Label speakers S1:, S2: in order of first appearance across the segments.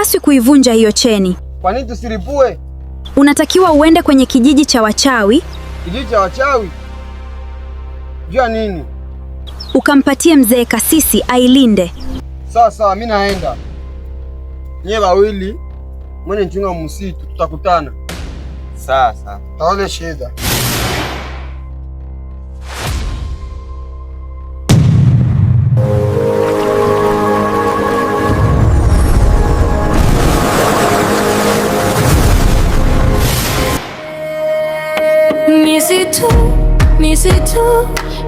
S1: Hupaswi kuivunja hiyo cheni.
S2: Kwa nini tusiripue?
S1: Unatakiwa uende kwenye kijiji cha wachawi.
S2: Kijiji cha wachawi? Jua nini?
S1: Ukampatie mzee Kasisi ailinde.
S2: Sawa sawa, mimi naenda. Nyie wawili mwenye mchunga msitu, tutakutana.
S3: Sawa sawa.
S2: Taone shida.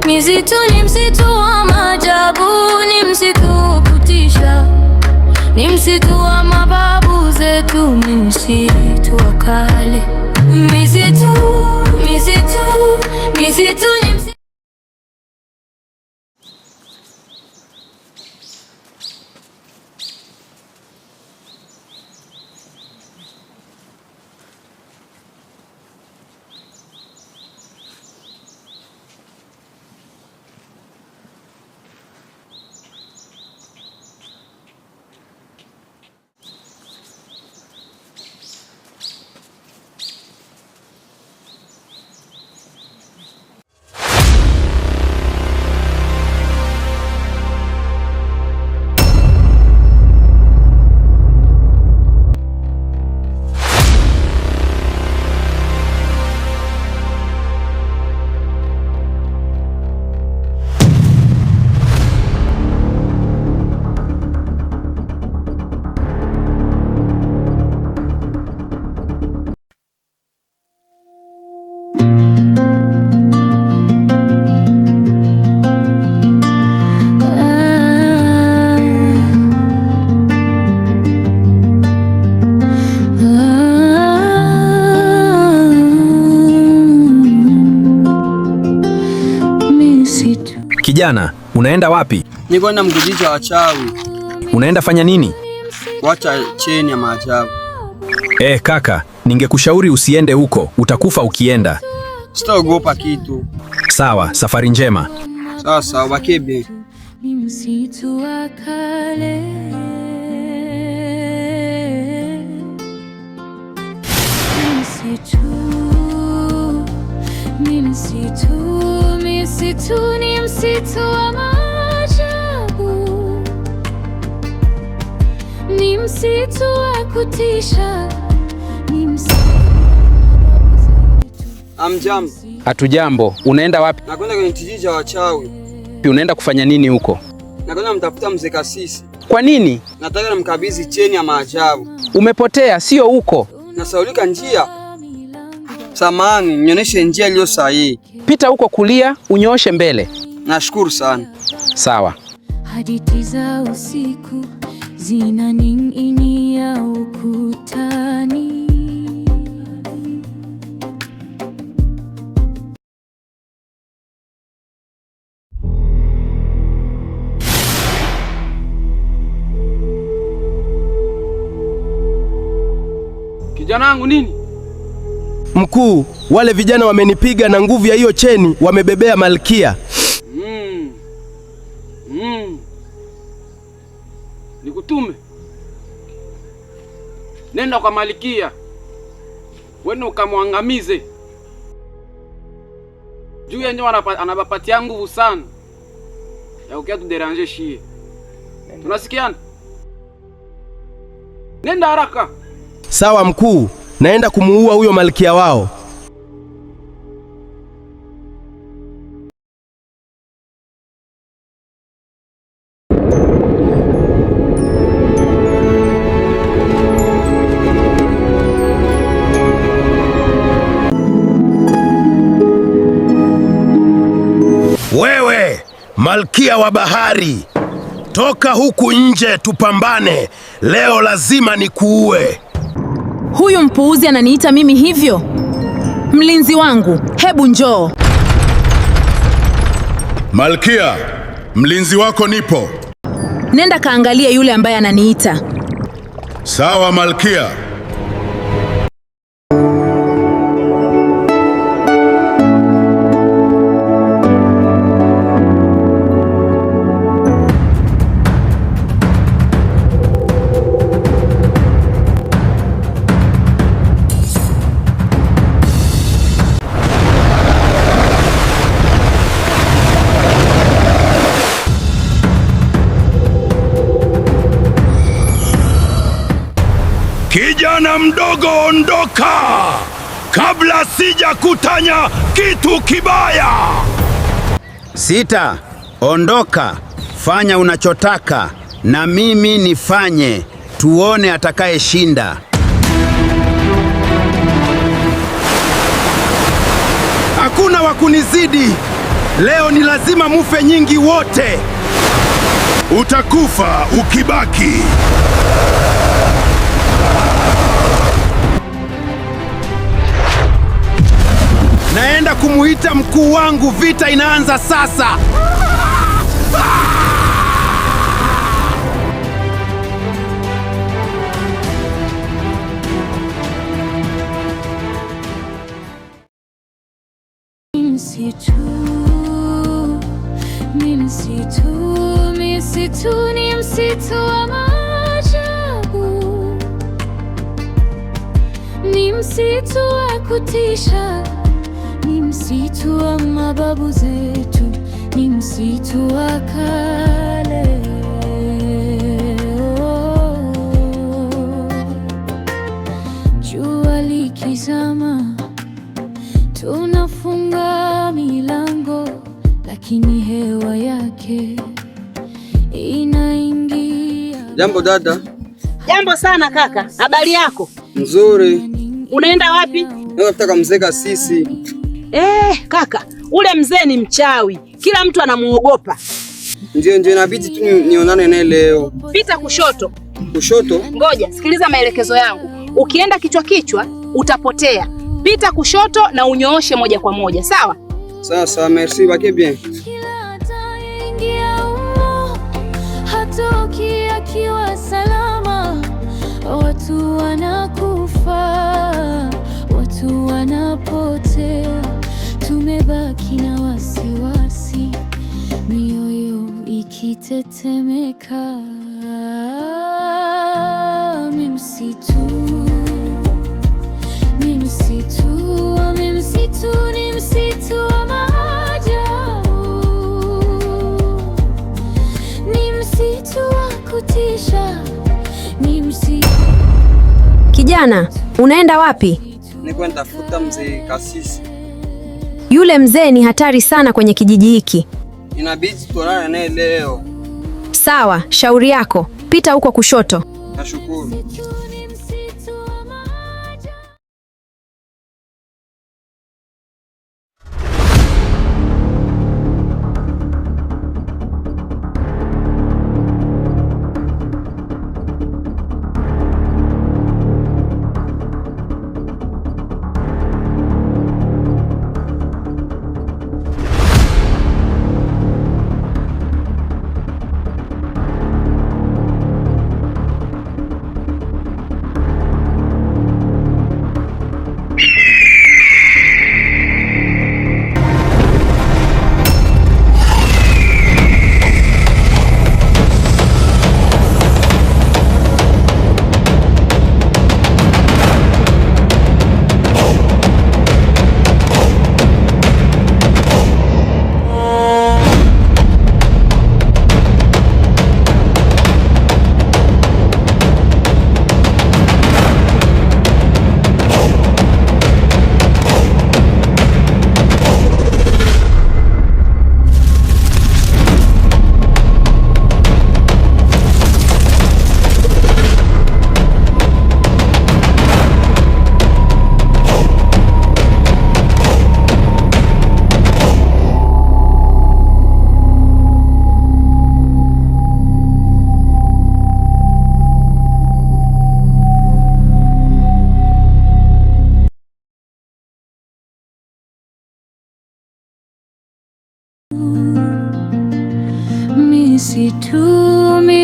S4: Misitu ni msitu wa maajabu, ni msitu kutisha, ni msitu wa mababu zetu, ni msitu wa kale. Misitu ni msitu.
S5: Kijana, unaenda wapi?
S2: Niko kwenda mkijiji cha wachawi.
S5: Unaenda fanya nini?
S2: Wacha cheni ya maajabu.
S5: Kaka, ningekushauri usiende huko, utakufa ukienda.
S2: Sitaogopa kitu.
S5: Sawa, safari njema.
S2: Sawa sawa, bakebe.
S4: Ni msitu wa kale. Misitu ni msitu wa maajabu, ni msitu wa kutisha, ni msitu.
S2: Amjambo.
S5: Hatujambo. Unaenda wapi?
S2: Nakwenda kwenye kijiji cha wachawi.
S5: Unaenda kufanya nini huko?
S2: Nakwenda mtafuta mzee Kasisi.
S5: Kwa nini?
S2: Nataka nimkabidhi cheni ya maajabu.
S5: Umepotea, sio huko.
S2: Nasaulika njia. Samahani, nionyeshe njia iliyo sahihi.
S5: Pita huko kulia, unyooshe mbele.
S2: Nashukuru sana.
S4: Sawa. Hadithi za usiku zinaning'inia ukutani.
S2: Kijana wangu nini?
S6: Mkuu, wale vijana wamenipiga na nguvu ya hiyo cheni wamebebea Malkia.
S7: Nikutume. Nenda kwa Malkia. Wewe ukamwangamize. Juu yenyewe anabapatia nguvu sana. Ya ukia tuderanger shie. Tunasikiana? Nenda haraka.
S6: Sawa mkuu, naenda kumuua huyo Malkia wao. Wewe, Malkia wa bahari, toka huku nje tupambane. Leo lazima nikuue.
S8: Huyu mpuuzi ananiita mimi hivyo? Mlinzi wangu, hebu njoo.
S9: Malkia, mlinzi wako nipo.
S8: Nenda kaangalie yule ambaye ananiita.
S9: Sawa Malkia. Kijana mdogo, ondoka kabla sija kutanya kitu kibaya.
S10: Sita, ondoka, fanya unachotaka na mimi nifanye, tuone atakayeshinda.
S6: Hakuna wa kunizidi. Leo ni lazima mufe nyingi wote.
S9: Utakufa ukibaki.
S6: Naenda kumuita mkuu wangu, vita inaanza sasa.
S4: Msitu ni msitu wa maajabu, ni msitu wa kutisha, ni msitu wa mababu zetu, ni msitu wa kale. Jua likizama tunafunga milango, lakini hewa yake inaingia.
S2: Jambo dada.
S11: Jambo sana kaka, habari yako?
S2: Nzuri.
S11: Unaenda wapi?
S2: Nataka mzee Kasisi.
S11: Kaka, ule mzee ni mchawi, kila mtu anamuogopa.
S2: Ndio inabidi tu nionane naye leo.
S11: Pita kushoto.
S2: Kushoto?
S11: Ngoja, sikiliza maelekezo yangu. Ukienda kichwa utapotea. Pita kushoto na unyooshe moja kwa moja, sawa?
S2: Sawa, merci, baki bien.
S4: Hatoki akiwa salama, watu wanakufa, watu wanapotea, tumebaki na wasiwasi, mioyo ikitetemeka. Ni msitu wa maajabu, ni msitu wa kutisha, ni msitu.
S1: Kijana, unaenda wapi?
S2: Niko nitafuta mzee Kasisi.
S1: Yule mzee ni hatari sana kwenye kijiji hiki.
S2: Inabidi tuonane naye leo.
S1: Sawa, shauri yako. Pita huko kushoto.
S2: Nashukuru.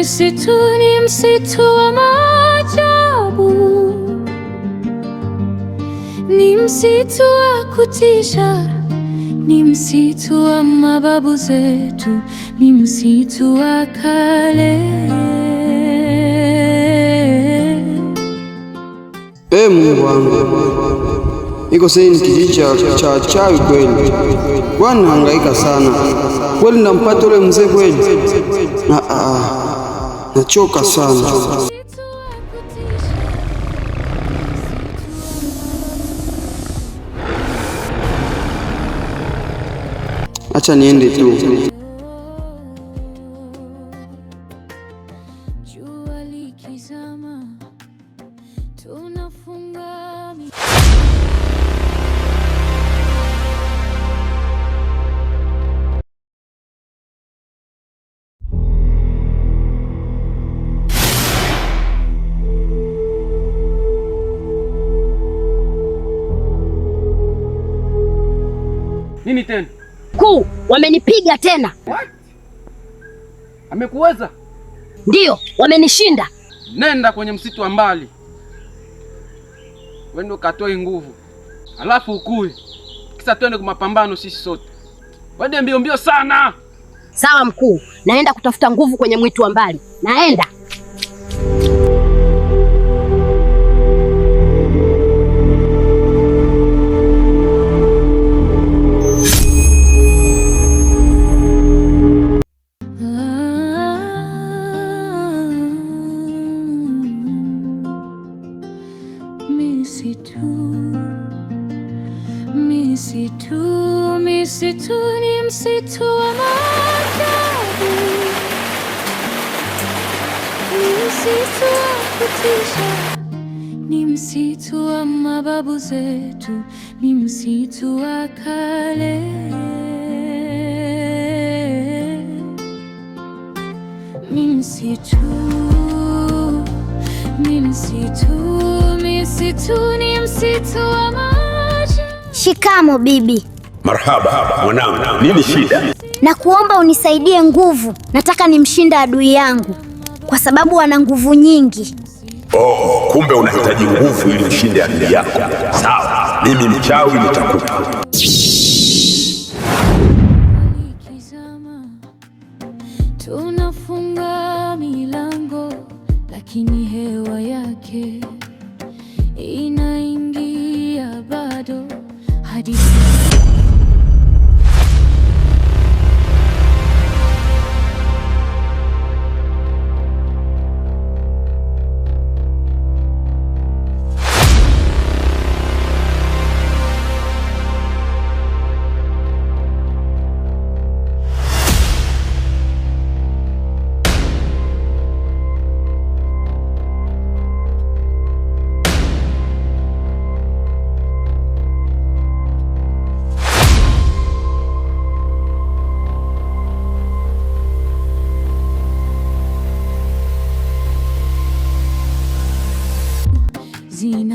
S4: Msitu ni msitu wa maajabu, ni msitu wa kutisha, ni msitu wa mababu zetu, ni msitu wa kale.
S2: Mungu wangu, iko sasa ni kijiji cha chawi kweli. Bwana nahangaika sana kweli, ndampata ule mzee kweli. Nachoka sana. acha niende tu.
S4: Jua likizama, tunafunga
S7: Nini tena?
S11: Mkuu, wamenipiga tena.
S7: What? Amekuweza?
S11: Ndiyo, wamenishinda.
S7: Nenda kwenye msitu wa mbali, wende ukatoe nguvu, alafu ukue, kisa twende kwa mapambano sisi sote. Wende mbio mbio sana.
S11: Sawa mkuu, naenda kutafuta nguvu kwenye mwitu wa mbali. Naenda.
S4: Msitu ni msitu wa maajabu, ni msitu wa kutisha, ni msitu wa mababu zetu, ni msitu wa kale. Ni msitu, ni msitu, msitu ni msitu wa maajabu.
S12: Shikamo bibi.
S9: Marhaba mwanangu, nini shida?
S12: Na kuomba unisaidie nguvu. Nataka nimshinde adui yangu kwa sababu ana nguvu nyingi.
S9: Oh, kumbe unahitaji nguvu ili ushinde adui yako. Sawa, mimi mchawi nitakupa.
S4: Tunafunga milango lakini hewa yake inaingia bado hadi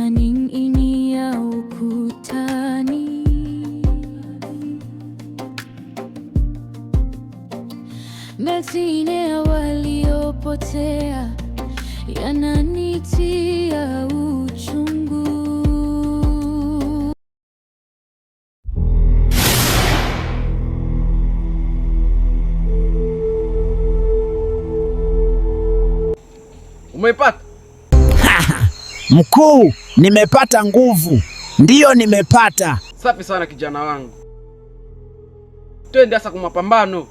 S4: zinaning'inia ukutani, mengine waliopotea yananitia uchungu.
S7: Umeipata?
S10: Mkuu, nimepata nguvu. Ndiyo, nimepata.
S7: Safi sana kijana wangu. Twende sasa kwa mapambano.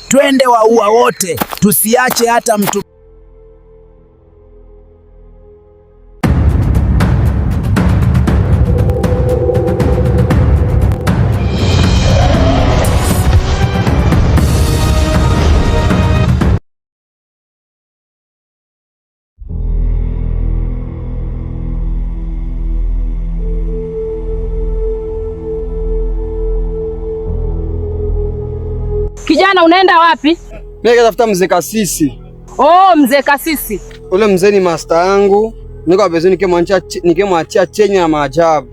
S10: Twende waua wote, tusiache hata mtu.
S11: Kijana, unaenda wapi?
S2: Mimi natafuta mzee Kasisi.
S11: Oh, mzee Kasisi.
S2: Ule mzee ni master yangu. Niko hapa nikimwachia chenye ya maajabu.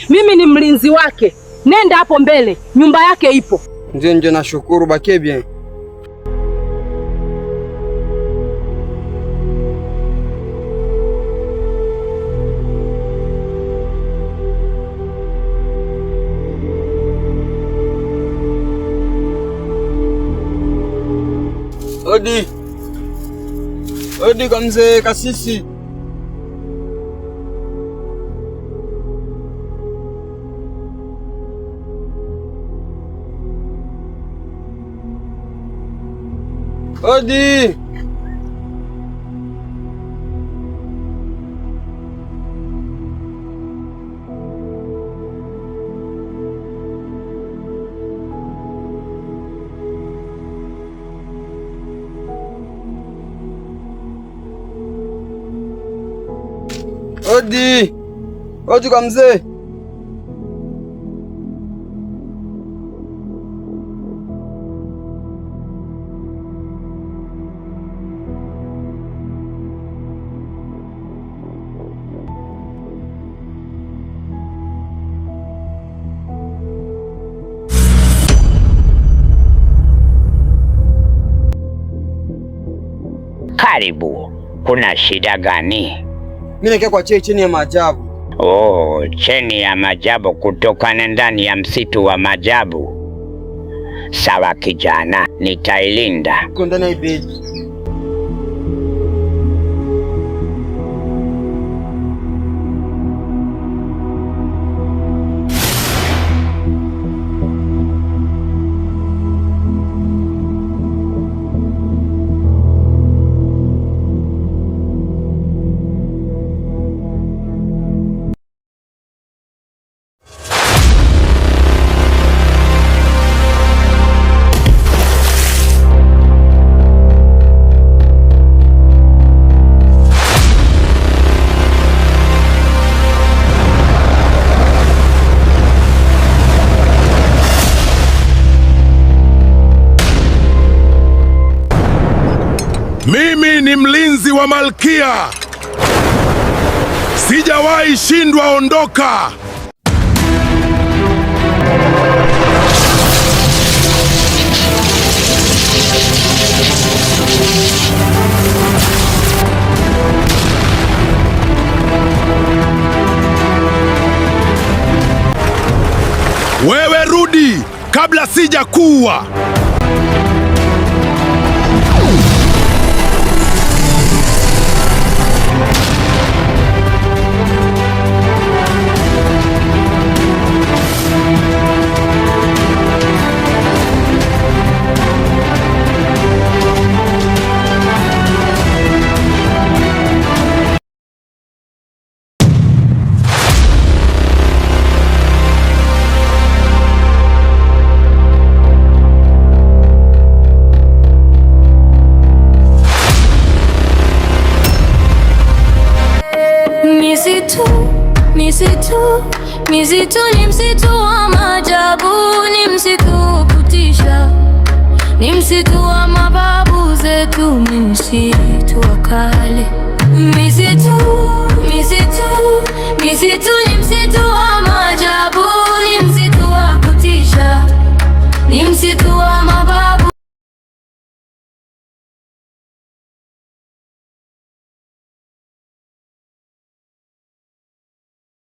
S11: Mimi ni mlinzi wake. Nenda hapo mbele, nyumba yake ipo.
S2: Ndio, nashukuru. Bakie bien. Odi. Odi kwa mzee Kasisi. Odi. Odi, odi kwa mzee.
S13: Karibu, kuna shida gani?
S2: Mimi nakaa kwa cheni ya maajabu.
S13: Oh, cheni ya maajabu kutokana ndani ya msitu wa maajabu. Sawa kijana, nitailinda.
S2: Uko ndani ya begi.
S9: Mimi ni mlinzi wa Malkia. Sijawahi shindwa. Ondoka. Wewe rudi kabla sijakuua.
S4: Misitu ni msitu wa maajabu, ni msitu kutisha, ni msitu wa mababu zetu, ni msitu wa kale. Misitu ni msitu wa maajabu, ni msitu wa kutisha, ni msitu wa